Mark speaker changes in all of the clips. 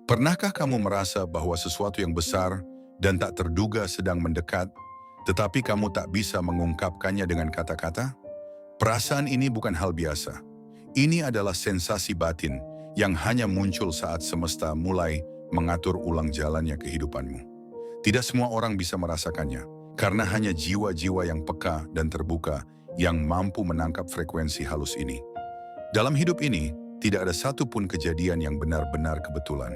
Speaker 1: Pernahkah kamu merasa bahwa sesuatu yang besar dan tak terduga sedang mendekat, tetapi kamu tak bisa mengungkapkannya dengan kata-kata? Perasaan ini bukan hal biasa. Ini adalah sensasi batin yang hanya muncul saat semesta mulai mengatur ulang jalannya kehidupanmu. Tidak semua orang bisa merasakannya, karena hanya jiwa-jiwa yang peka dan terbuka yang mampu menangkap frekuensi halus ini. Dalam hidup ini, tidak ada satupun kejadian yang benar-benar kebetulan.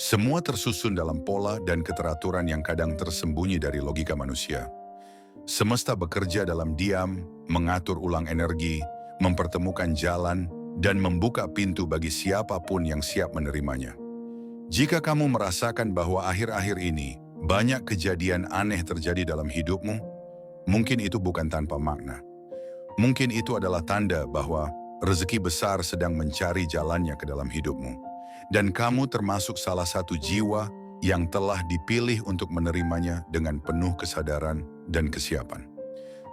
Speaker 1: Semua tersusun dalam pola dan keteraturan yang kadang tersembunyi dari logika manusia. Semesta bekerja dalam diam, mengatur ulang energi, mempertemukan jalan, dan membuka pintu bagi siapapun yang siap menerimanya. Jika kamu merasakan bahwa akhir-akhir ini banyak kejadian aneh terjadi dalam hidupmu, mungkin itu bukan tanpa makna. Mungkin itu adalah tanda bahwa rezeki besar sedang mencari jalannya ke dalam hidupmu. Dan kamu termasuk salah satu jiwa yang telah dipilih untuk menerimanya dengan penuh kesadaran dan kesiapan.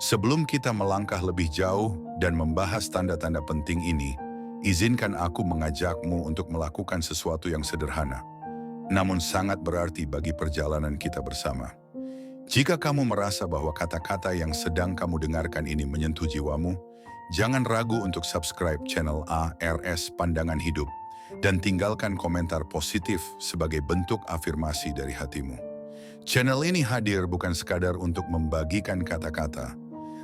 Speaker 1: Sebelum kita melangkah lebih jauh dan membahas tanda-tanda penting ini, izinkan aku mengajakmu untuk melakukan sesuatu yang sederhana, namun sangat berarti bagi perjalanan kita bersama. Jika kamu merasa bahwa kata-kata yang sedang kamu dengarkan ini menyentuh jiwamu, jangan ragu untuk subscribe channel ARS Pandangan Hidup dan tinggalkan komentar positif sebagai bentuk afirmasi dari hatimu. Channel ini hadir bukan sekadar untuk membagikan kata-kata,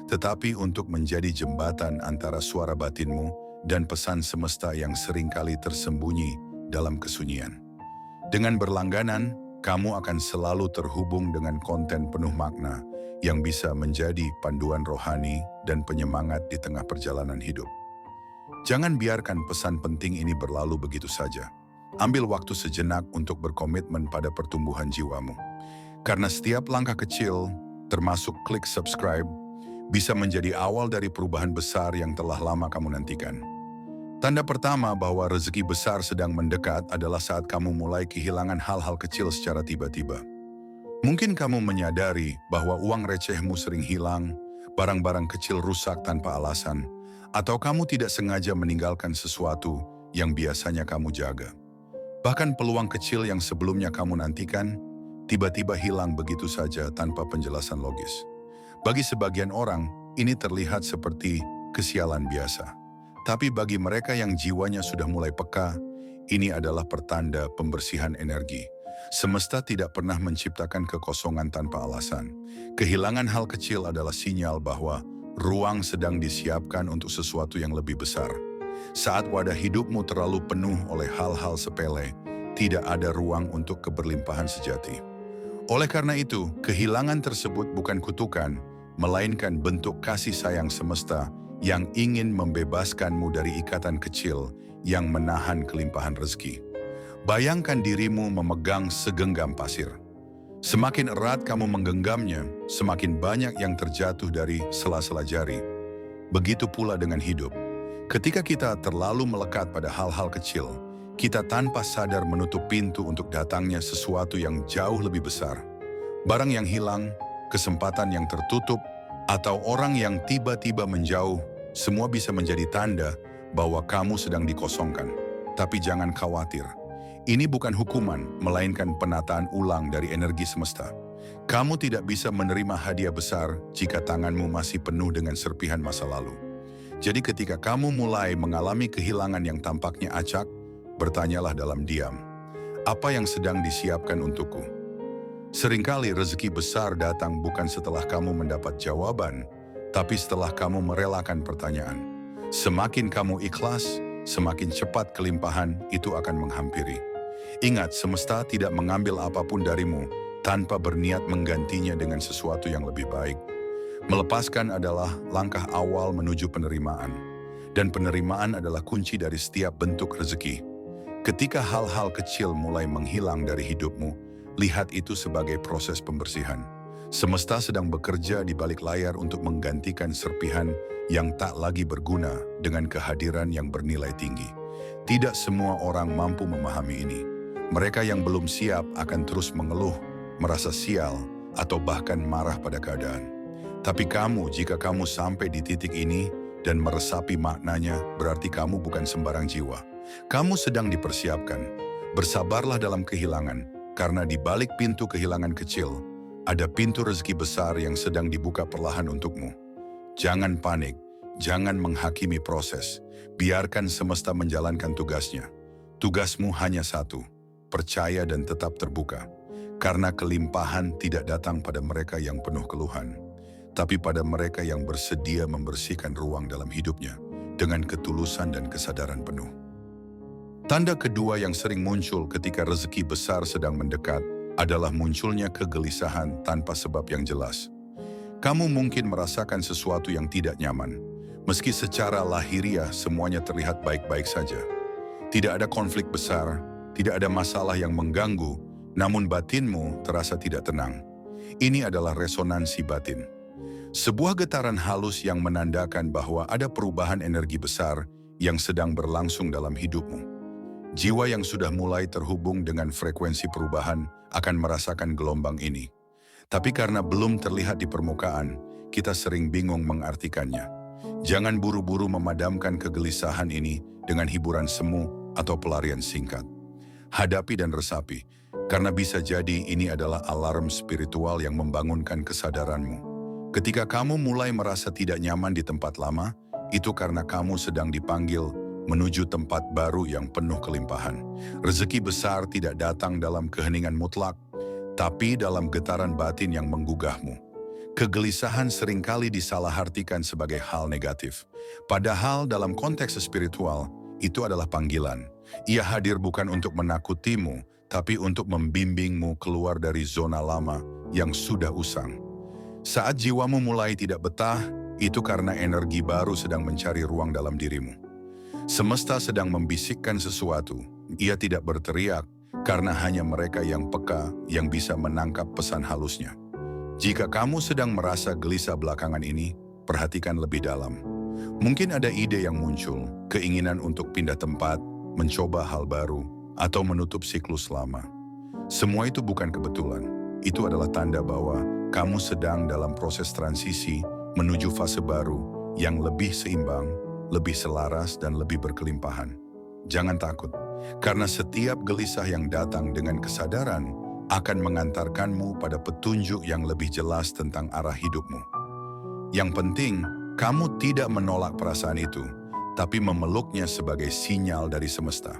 Speaker 1: tetapi untuk menjadi jembatan antara suara batinmu dan pesan semesta yang seringkali tersembunyi dalam kesunyian. Dengan berlangganan, kamu akan selalu terhubung dengan konten penuh makna yang bisa menjadi panduan rohani dan penyemangat di tengah perjalanan hidup. Jangan biarkan pesan penting ini berlalu begitu saja. Ambil waktu sejenak untuk berkomitmen pada pertumbuhan jiwamu. Karena setiap langkah kecil, termasuk klik subscribe, bisa menjadi awal dari perubahan besar yang telah lama kamu nantikan. Tanda pertama bahwa rezeki besar sedang mendekat adalah saat kamu mulai kehilangan hal-hal kecil secara tiba-tiba. Mungkin kamu menyadari bahwa uang recehmu sering hilang, barang-barang kecil rusak tanpa alasan, atau kamu tidak sengaja meninggalkan sesuatu yang biasanya kamu jaga. Bahkan peluang kecil yang sebelumnya kamu nantikan, tiba-tiba hilang begitu saja tanpa penjelasan logis. Bagi sebagian orang, ini terlihat seperti kesialan biasa. Tapi bagi mereka yang jiwanya sudah mulai peka, ini adalah pertanda pembersihan energi. Semesta tidak pernah menciptakan kekosongan tanpa alasan. Kehilangan hal kecil adalah sinyal bahwa ruang sedang disiapkan untuk sesuatu yang lebih besar. Saat wadah hidupmu terlalu penuh oleh hal-hal sepele, tidak ada ruang untuk keberlimpahan sejati. Oleh karena itu, kehilangan tersebut bukan kutukan, melainkan bentuk kasih sayang semesta yang ingin membebaskanmu dari ikatan kecil yang menahan kelimpahan rezeki. Bayangkan dirimu memegang segenggam pasir. Semakin erat kamu menggenggamnya, semakin banyak yang terjatuh dari sela-sela jari. Begitu pula dengan hidup. Ketika kita terlalu melekat pada hal-hal kecil, kita tanpa sadar menutup pintu untuk datangnya sesuatu yang jauh lebih besar. Barang yang hilang, kesempatan yang tertutup, atau orang yang tiba-tiba menjauh, semua bisa menjadi tanda bahwa kamu sedang dikosongkan. Tapi jangan khawatir. Ini bukan hukuman, melainkan penataan ulang dari energi semesta. Kamu tidak bisa menerima hadiah besar jika tanganmu masih penuh dengan serpihan masa lalu. Jadi ketika kamu mulai mengalami kehilangan yang tampaknya acak, bertanyalah dalam diam, apa yang sedang disiapkan untukku? Seringkali rezeki besar datang bukan setelah kamu mendapat jawaban, tapi setelah kamu merelakan pertanyaan. Semakin kamu ikhlas, semakin cepat kelimpahan itu akan menghampiri. Ingat, semesta tidak mengambil apapun darimu tanpa berniat menggantinya dengan sesuatu yang lebih baik. Melepaskan adalah langkah awal menuju penerimaan. Dan penerimaan adalah kunci dari setiap bentuk rezeki. Ketika hal-hal kecil mulai menghilang dari hidupmu, lihat itu sebagai proses pembersihan. Semesta sedang bekerja di balik layar untuk menggantikan serpihan yang tak lagi berguna dengan kehadiran yang bernilai tinggi. Tidak semua orang mampu memahami ini. Mereka yang belum siap akan terus mengeluh, merasa sial, atau bahkan marah pada keadaan. Tapi kamu, jika kamu sampai di titik ini dan meresapi maknanya, berarti kamu bukan sembarang jiwa. Kamu sedang dipersiapkan. Bersabarlah dalam kehilangan, karena di balik pintu kehilangan kecil, ada pintu rezeki besar yang sedang dibuka perlahan untukmu. Jangan panik, jangan menghakimi proses. Biarkan semesta menjalankan tugasnya. Tugasmu hanya satu, percaya dan tetap terbuka. Karena kelimpahan tidak datang pada mereka yang penuh keluhan, tapi pada mereka yang bersedia membersihkan ruang dalam hidupnya dengan ketulusan dan kesadaran penuh. Tanda kedua yang sering muncul ketika rezeki besar sedang mendekat adalah munculnya kegelisahan tanpa sebab yang jelas. Kamu mungkin merasakan sesuatu yang tidak nyaman, meski secara lahiriah semuanya terlihat baik-baik saja. Tidak ada konflik besar, tidak ada masalah yang mengganggu, namun batinmu terasa tidak tenang. Ini adalah resonansi batin. Sebuah getaran halus yang menandakan bahwa ada perubahan energi besar yang sedang berlangsung dalam hidupmu. Jiwa yang sudah mulai terhubung dengan frekuensi perubahan akan merasakan gelombang ini. Tapi karena belum terlihat di permukaan, kita sering bingung mengartikannya. Jangan buru-buru memadamkan kegelisahan ini dengan hiburan semu atau pelarian singkat. Hadapi dan resapi, karena bisa jadi ini adalah alarm spiritual yang membangunkan kesadaranmu. Ketika kamu mulai merasa tidak nyaman di tempat lama, itu karena kamu sedang dipanggil menuju tempat baru yang penuh kelimpahan. Rezeki besar tidak datang dalam keheningan mutlak, tapi dalam getaran batin yang menggugahmu. Kegelisahan seringkali disalahartikan sebagai hal negatif. Padahal dalam konteks spiritual, itu adalah panggilan. Ia hadir bukan untuk menakutimu, tapi untuk membimbingmu keluar dari zona lama yang sudah usang. Saat jiwamu mulai tidak betah, itu karena energi baru sedang mencari ruang dalam dirimu. Semesta sedang membisikkan sesuatu. Ia tidak berteriak, karena hanya mereka yang peka yang bisa menangkap pesan halusnya. Jika kamu sedang merasa gelisah belakangan ini, perhatikan lebih dalam. Mungkin ada ide yang muncul, keinginan untuk pindah tempat, mencoba hal baru, atau menutup siklus lama. Semua itu bukan kebetulan. Itu adalah tanda bahwa kamu sedang dalam proses transisi menuju fase baru yang lebih seimbang, lebih selaras, dan lebih berkelimpahan. Jangan takut, karena setiap gelisah yang datang dengan kesadaran akan mengantarkanmu pada petunjuk yang lebih jelas tentang arah hidupmu. Yang penting, kamu tidak menolak perasaan itu, tapi memeluknya sebagai sinyal dari semesta.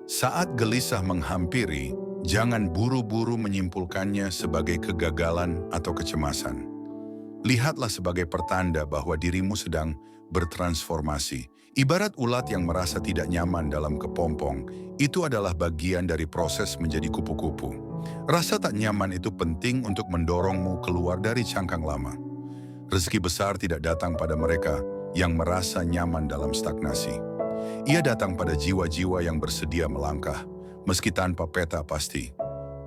Speaker 1: Saat gelisah menghampiri, jangan buru-buru menyimpulkannya sebagai kegagalan atau kecemasan. Lihatlah sebagai pertanda bahwa dirimu sedang bertransformasi. Ibarat ulat yang merasa tidak nyaman dalam kepompong, itu adalah bagian dari proses menjadi kupu-kupu. Rasa tak nyaman itu penting untuk mendorongmu keluar dari cangkang lama. Rezeki besar tidak datang pada mereka yang merasa nyaman dalam stagnasi. Ia datang pada jiwa-jiwa yang bersedia melangkah, meski tanpa peta pasti.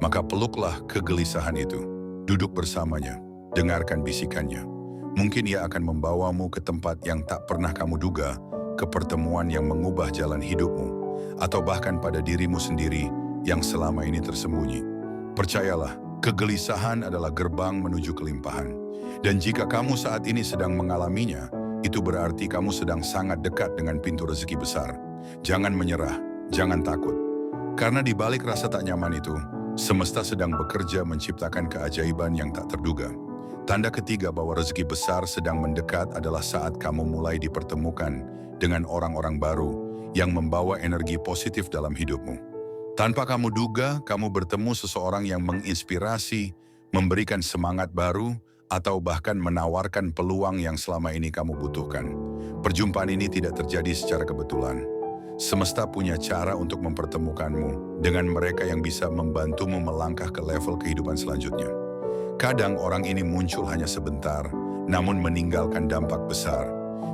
Speaker 1: Maka peluklah kegelisahan itu, duduk bersamanya, dengarkan bisikannya. Mungkin ia akan membawamu ke tempat yang tak pernah kamu duga, ke pertemuan yang mengubah jalan hidupmu, atau bahkan pada dirimu sendiri yang selama ini tersembunyi. Percayalah, kegelisahan adalah gerbang menuju kelimpahan. Dan jika kamu saat ini sedang mengalaminya, itu berarti kamu sedang sangat dekat dengan pintu rezeki besar. Jangan menyerah, jangan takut. Karena di balik rasa tak nyaman itu, semesta sedang bekerja menciptakan keajaiban yang tak terduga. Tanda ketiga bahwa rezeki besar sedang mendekat adalah saat kamu mulai dipertemukan dengan orang-orang baru yang membawa energi positif dalam hidupmu. Tanpa kamu duga, kamu bertemu seseorang yang menginspirasi, memberikan semangat baru, atau bahkan menawarkan peluang yang selama ini kamu butuhkan. Perjumpaan ini tidak terjadi secara kebetulan. Semesta punya cara untuk mempertemukanmu dengan mereka yang bisa membantumu melangkah ke level kehidupan selanjutnya. Kadang orang ini muncul hanya sebentar, namun meninggalkan dampak besar.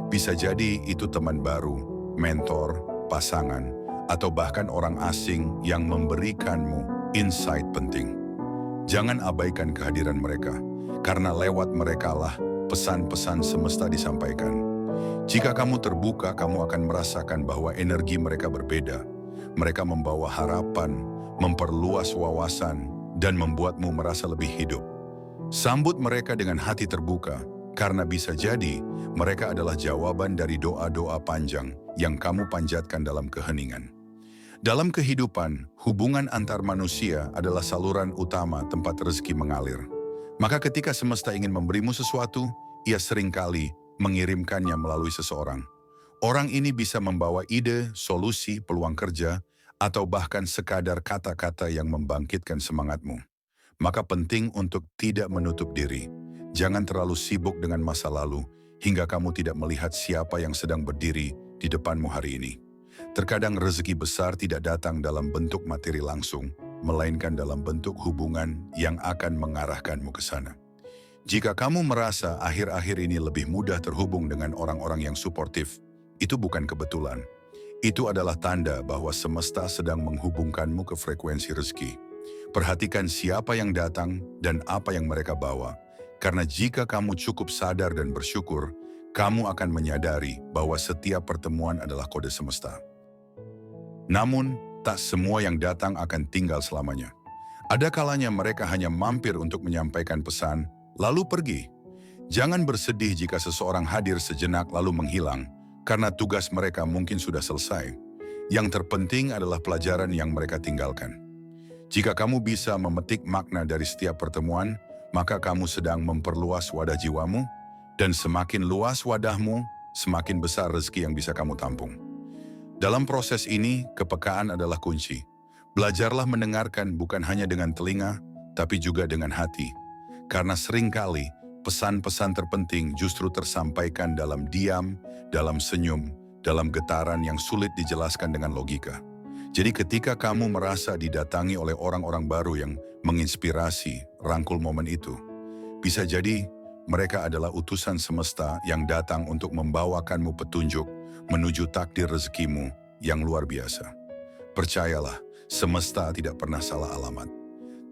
Speaker 1: Bisa jadi itu teman baru, mentor, pasangan, atau bahkan orang asing yang memberikanmu insight penting. Jangan abaikan kehadiran mereka, karena lewat merekalah pesan-pesan semesta disampaikan. Jika kamu terbuka, kamu akan merasakan bahwa energi mereka berbeda. Mereka membawa harapan, memperluas wawasan, dan membuatmu merasa lebih hidup. Sambut mereka dengan hati terbuka, karena bisa jadi mereka adalah jawaban dari doa-doa panjang yang kamu panjatkan dalam keheningan. Dalam kehidupan, hubungan antar manusia adalah saluran utama tempat rezeki mengalir. Maka ketika semesta ingin memberimu sesuatu, ia seringkali mengirimkannya melalui seseorang. Orang ini bisa membawa ide, solusi, peluang kerja, atau bahkan sekadar kata-kata yang membangkitkan semangatmu. Maka penting untuk tidak menutup diri. Jangan terlalu sibuk dengan masa lalu, hingga kamu tidak melihat siapa yang sedang berdiri di depanmu hari ini. Terkadang rezeki besar tidak datang dalam bentuk materi langsung, melainkan dalam bentuk hubungan yang akan mengarahkanmu ke sana. Jika kamu merasa akhir-akhir ini lebih mudah terhubung dengan orang-orang yang suportif, itu bukan kebetulan. Itu adalah tanda bahwa semesta sedang menghubungkanmu ke frekuensi rezeki. Perhatikan siapa yang datang dan apa yang mereka bawa. Karena jika kamu cukup sadar dan bersyukur, kamu akan menyadari bahwa setiap pertemuan adalah kode semesta. Namun, tak semua yang datang akan tinggal selamanya. Ada kalanya mereka hanya mampir untuk menyampaikan pesan, lalu pergi. Jangan bersedih jika seseorang hadir sejenak lalu menghilang, karena tugas mereka mungkin sudah selesai. Yang terpenting adalah pelajaran yang mereka tinggalkan. Jika kamu bisa memetik makna dari setiap pertemuan, maka kamu sedang memperluas wadah jiwamu, dan semakin luas wadahmu, semakin besar rezeki yang bisa kamu tampung. Dalam proses ini, kepekaan adalah kunci. Belajarlah mendengarkan bukan hanya dengan telinga, tapi juga dengan hati. Karena seringkali, pesan-pesan terpenting justru tersampaikan dalam diam, dalam senyum, dalam getaran yang sulit dijelaskan dengan logika. Jadi ketika kamu merasa didatangi oleh orang-orang baru yang menginspirasi, rangkul momen itu. Bisa jadi mereka adalah utusan semesta yang datang untuk membawakanmu petunjuk menuju takdir rezekimu yang luar biasa. Percayalah, semesta tidak pernah salah alamat.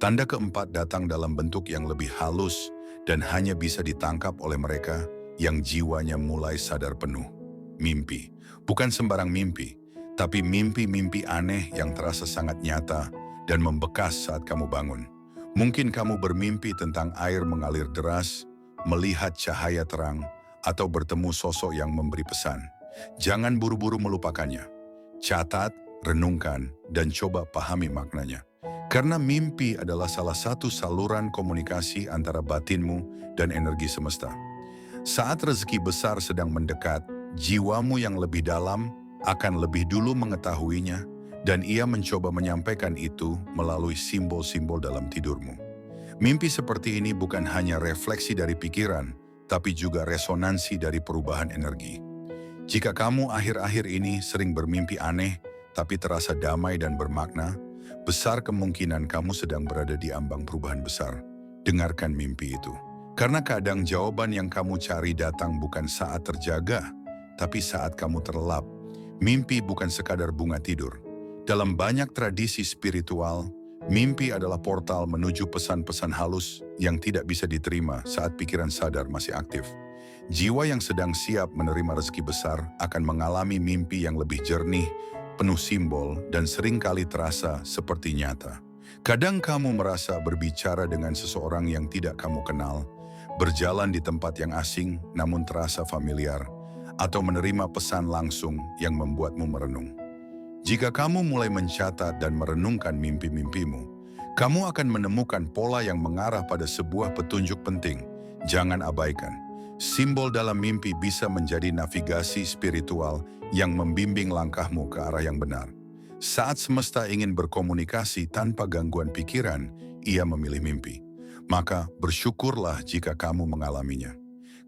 Speaker 1: Tanda keempat datang dalam bentuk yang lebih halus dan hanya bisa ditangkap oleh mereka yang jiwanya mulai sadar penuh. Mimpi, bukan sembarang mimpi, tapi mimpi-mimpi aneh yang terasa sangat nyata dan membekas saat kamu bangun. Mungkin kamu bermimpi tentang air mengalir deras, melihat cahaya terang, atau bertemu sosok yang memberi pesan. Jangan buru-buru melupakannya. Catat, renungkan, dan coba pahami maknanya. Karena mimpi adalah salah satu saluran komunikasi antara batinmu dan energi semesta. Saat rezeki besar sedang mendekat, jiwamu yang lebih dalam akan lebih dulu mengetahuinya, dan ia mencoba menyampaikan itu melalui simbol-simbol dalam tidurmu. Mimpi seperti ini bukan hanya refleksi dari pikiran, tapi juga resonansi dari perubahan energi. Jika kamu akhir-akhir ini sering bermimpi aneh, tapi terasa damai dan bermakna, besar kemungkinan kamu sedang berada di ambang perubahan besar. Dengarkan mimpi itu. Karena kadang jawaban yang kamu cari datang bukan saat terjaga, tapi saat kamu terlelap. Mimpi bukan sekadar bunga tidur. Dalam banyak tradisi spiritual, mimpi adalah portal menuju pesan-pesan halus yang tidak bisa diterima saat pikiran sadar masih aktif. Jiwa yang sedang siap menerima rezeki besar akan mengalami mimpi yang lebih jernih, penuh simbol, dan seringkali terasa seperti nyata. Kadang kamu merasa berbicara dengan seseorang yang tidak kamu kenal, berjalan di tempat yang asing namun terasa familiar, atau menerima pesan langsung yang membuatmu merenung. Jika kamu mulai mencatat dan merenungkan mimpi-mimpimu, kamu akan menemukan pola yang mengarah pada sebuah petunjuk penting. Jangan abaikan. Simbol dalam mimpi bisa menjadi navigasi spiritual yang membimbing langkahmu ke arah yang benar. Saat semesta ingin berkomunikasi tanpa gangguan pikiran, ia memilih mimpi. Maka bersyukurlah jika kamu mengalaminya.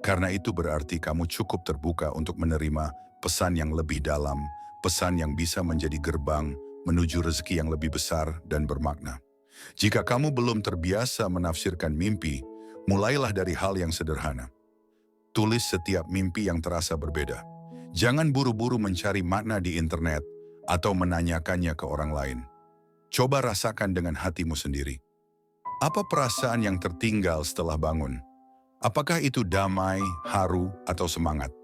Speaker 1: Karena itu berarti kamu cukup terbuka untuk menerima pesan yang lebih dalam, pesan yang bisa menjadi gerbang menuju rezeki yang lebih besar dan bermakna. Jika kamu belum terbiasa menafsirkan mimpi, mulailah dari hal yang sederhana. Tulis setiap mimpi yang terasa berbeda. Jangan buru-buru mencari makna di internet atau menanyakannya ke orang lain. Coba rasakan dengan hatimu sendiri. Apa perasaan yang tertinggal setelah bangun? Apakah itu damai, haru, atau semangat?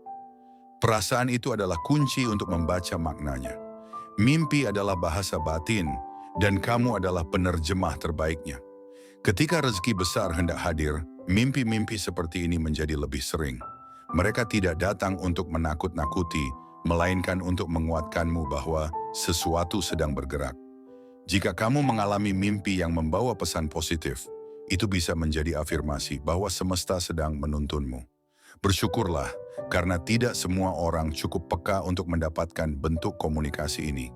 Speaker 1: Perasaan itu adalah kunci untuk membaca maknanya. Mimpi adalah bahasa batin, dan kamu adalah penerjemah terbaiknya. Ketika rezeki besar hendak hadir, mimpi-mimpi seperti ini menjadi lebih sering. Mereka tidak datang untuk menakut-nakuti, melainkan untuk menguatkanmu bahwa sesuatu sedang bergerak. Jika kamu mengalami mimpi yang membawa pesan positif, itu bisa menjadi afirmasi bahwa semesta sedang menuntunmu. Bersyukurlah, karena tidak semua orang cukup peka untuk mendapatkan bentuk komunikasi ini.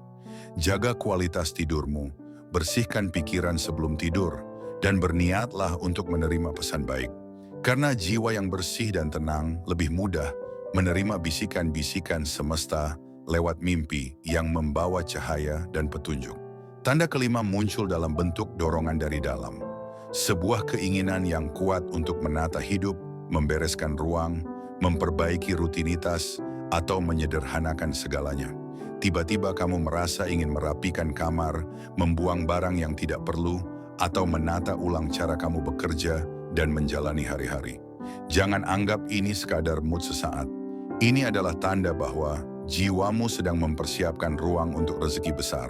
Speaker 1: Jaga kualitas tidurmu, bersihkan pikiran sebelum tidur, dan berniatlah untuk menerima pesan baik. Karena jiwa yang bersih dan tenang lebih mudah menerima bisikan-bisikan semesta lewat mimpi yang membawa cahaya dan petunjuk. Tanda kelima muncul dalam bentuk dorongan dari dalam. Sebuah keinginan yang kuat untuk menata hidup, membereskan ruang, memperbaiki rutinitas, atau menyederhanakan segalanya. Tiba-tiba kamu merasa ingin merapikan kamar, membuang barang yang tidak perlu, atau menata ulang cara kamu bekerja dan menjalani hari-hari. Jangan anggap ini sekadar mood sesaat. Ini adalah tanda bahwa jiwamu sedang mempersiapkan ruang untuk rezeki besar.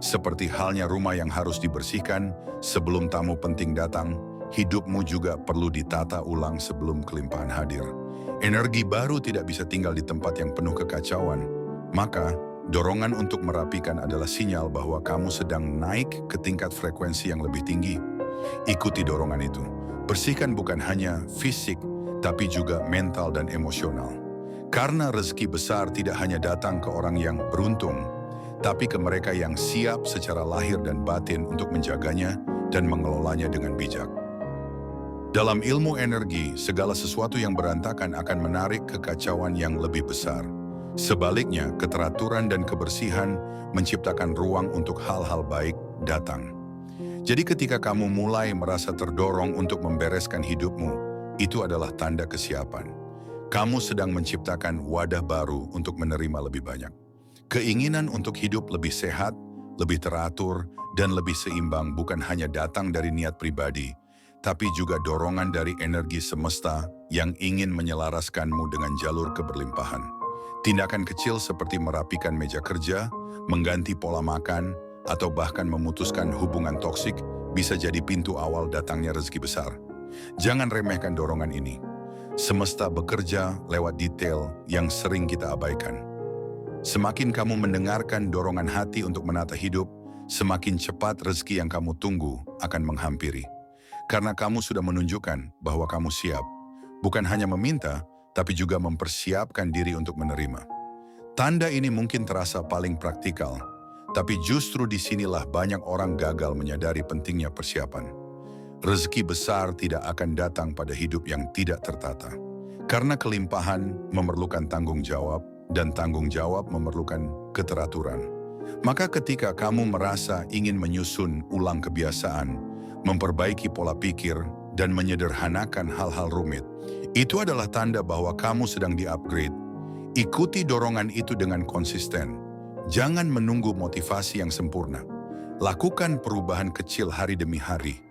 Speaker 1: Seperti halnya rumah yang harus dibersihkan sebelum tamu penting datang, hidupmu juga perlu ditata ulang sebelum kelimpahan hadir. Energi baru tidak bisa tinggal di tempat yang penuh kekacauan. Maka, dorongan untuk merapikan adalah sinyal bahwa kamu sedang naik ke tingkat frekuensi yang lebih tinggi. Ikuti dorongan itu. Bersihkan bukan hanya fisik, tapi juga mental dan emosional. Karena rezeki besar tidak hanya datang ke orang yang beruntung, tapi ke mereka yang siap secara lahir dan batin untuk menjaganya dan mengelolanya dengan bijak. Dalam ilmu energi, segala sesuatu yang berantakan akan menarik kekacauan yang lebih besar. Sebaliknya, keteraturan dan kebersihan menciptakan ruang untuk hal-hal baik datang. Jadi ketika kamu mulai merasa terdorong untuk membereskan hidupmu, itu adalah tanda kesiapan. Kamu sedang menciptakan wadah baru untuk menerima lebih banyak. Keinginan untuk hidup lebih sehat, lebih teratur, dan lebih seimbang bukan hanya datang dari niat pribadi, tapi juga dorongan dari energi semesta yang ingin menyelaraskanmu dengan jalur keberlimpahan. Tindakan kecil seperti merapikan meja kerja, mengganti pola makan, atau bahkan memutuskan hubungan toksik bisa jadi pintu awal datangnya rezeki besar. Jangan remehkan dorongan ini. Semesta bekerja lewat detail yang sering kita abaikan. Semakin kamu mendengarkan dorongan hati untuk menata hidup, semakin cepat rezeki yang kamu tunggu akan menghampiri. Karena kamu sudah menunjukkan bahwa kamu siap, bukan hanya meminta, tapi juga mempersiapkan diri untuk menerima. Tanda ini mungkin terasa paling praktikal, tapi justru disinilah banyak orang gagal menyadari pentingnya persiapan. Rezeki besar tidak akan datang pada hidup yang tidak tertata. Karena kelimpahan memerlukan tanggung jawab, dan tanggung jawab memerlukan keteraturan. Maka ketika kamu merasa ingin menyusun ulang kebiasaan, memperbaiki pola pikir, dan menyederhanakan hal-hal rumit, itu adalah tanda bahwa kamu sedang di-upgrade. Ikuti dorongan itu dengan konsisten. Jangan menunggu motivasi yang sempurna. Lakukan perubahan kecil hari demi hari.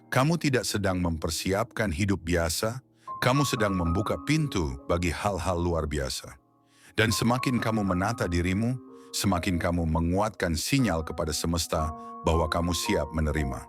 Speaker 1: Kamu tidak sedang mempersiapkan hidup biasa, kamu sedang membuka pintu bagi hal-hal luar biasa. Dan semakin kamu menata dirimu, semakin kamu menguatkan sinyal kepada semesta bahwa kamu siap menerima.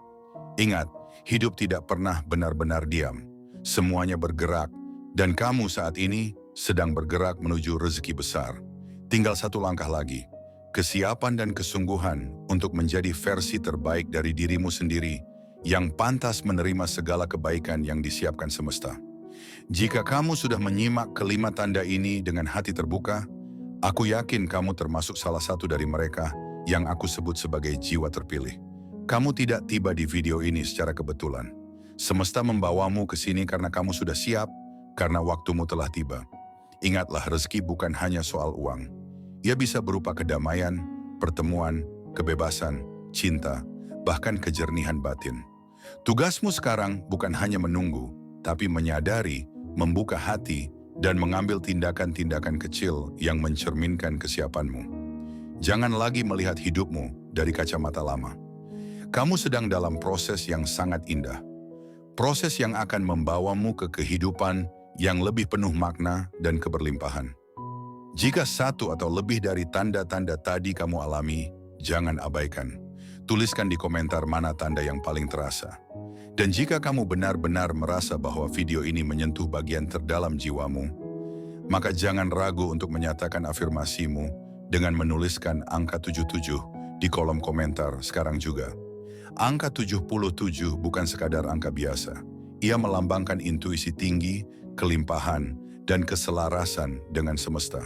Speaker 1: Ingat, hidup tidak pernah benar-benar diam. Semuanya bergerak, dan kamu saat ini sedang bergerak menuju rezeki besar. Tinggal satu langkah lagi, kesiapan dan kesungguhan untuk menjadi versi terbaik dari dirimu sendiri yang pantas menerima segala kebaikan yang disiapkan semesta. Jika kamu sudah menyimak kelima tanda ini dengan hati terbuka, aku yakin kamu termasuk salah satu dari mereka yang aku sebut sebagai jiwa terpilih. Kamu tidak tiba di video ini secara kebetulan. Semesta membawamu ke sini karena kamu sudah siap, karena waktumu telah tiba. Ingatlah, rezeki bukan hanya soal uang. Ia bisa berupa kedamaian, pertemuan, kebebasan, cinta, bahkan kejernihan batin. Tugasmu sekarang bukan hanya menunggu, tapi menyadari, membuka hati, dan mengambil tindakan-tindakan kecil yang mencerminkan kesiapanmu. Jangan lagi melihat hidupmu dari kacamata lama. Kamu sedang dalam proses yang sangat indah. Proses yang akan membawamu ke kehidupan yang lebih penuh makna dan keberlimpahan. Jika satu atau lebih dari tanda-tanda tadi kamu alami, jangan abaikan. Tuliskan di komentar mana tanda yang paling terasa. Dan jika kamu benar-benar merasa bahwa video ini menyentuh bagian terdalam jiwamu, maka jangan ragu untuk menyatakan afirmasimu dengan menuliskan angka 77 di kolom komentar sekarang juga. Angka 77 bukan sekadar angka biasa. Ia melambangkan intuisi tinggi, kelimpahan, dan keselarasan dengan semesta.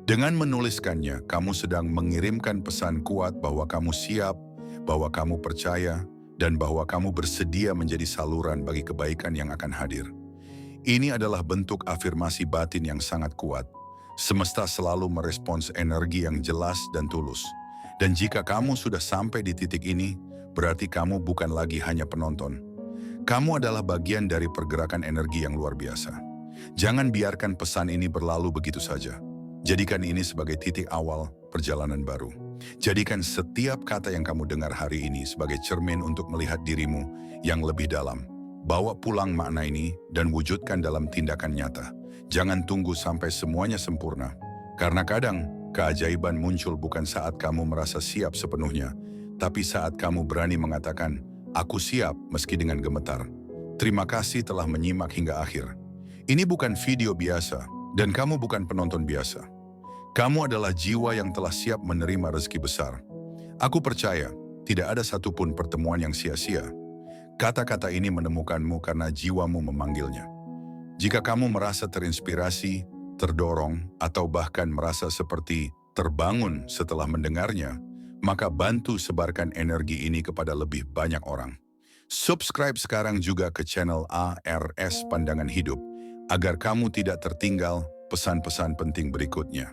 Speaker 1: Dengan menuliskannya, kamu sedang mengirimkan pesan kuat bahwa kamu siap, bahwa kamu percaya, dan bahwa kamu bersedia menjadi saluran bagi kebaikan yang akan hadir. Ini adalah bentuk afirmasi batin yang sangat kuat. Semesta selalu merespons energi yang jelas dan tulus. Dan jika kamu sudah sampai di titik ini, berarti kamu bukan lagi hanya penonton. Kamu adalah bagian dari pergerakan energi yang luar biasa. Jangan biarkan pesan ini berlalu begitu saja. Jadikan ini sebagai titik awal perjalanan baru. Jadikan setiap kata yang kamu dengar hari ini sebagai cermin untuk melihat dirimu yang lebih dalam. Bawa pulang makna ini dan wujudkan dalam tindakan nyata. Jangan tunggu sampai semuanya sempurna. Karena kadang, keajaiban muncul bukan saat kamu merasa siap sepenuhnya, tapi saat kamu berani mengatakan, "Aku siap," meski dengan gemetar. Terima kasih telah menyimak hingga akhir. Ini bukan video biasa, dan kamu bukan penonton biasa. Kamu adalah jiwa yang telah siap menerima rezeki besar. Aku percaya, tidak ada satupun pertemuan yang sia-sia. Kata-kata ini menemukanmu karena jiwamu memanggilnya. Jika kamu merasa terinspirasi, terdorong, atau bahkan merasa seperti terbangun setelah mendengarnya, maka bantu sebarkan energi ini kepada lebih banyak orang. Subscribe sekarang juga ke channel ARS Pandangan Hidup, agar kamu tidak tertinggal pesan-pesan penting berikutnya.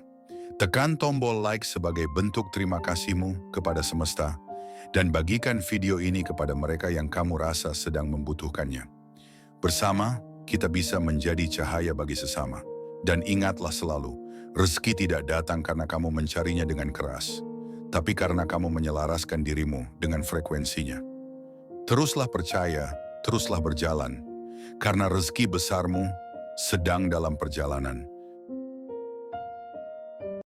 Speaker 1: Tekan tombol like sebagai bentuk terima kasihmu kepada semesta, dan bagikan video ini kepada mereka yang kamu rasa sedang membutuhkannya. Bersama, kita bisa menjadi cahaya bagi sesama. Dan ingatlah selalu, rezeki tidak datang karena kamu mencarinya dengan keras, tapi karena kamu menyelaraskan dirimu dengan frekuensinya. Teruslah percaya, teruslah berjalan, karena rezeki besarmu sedang dalam perjalanan.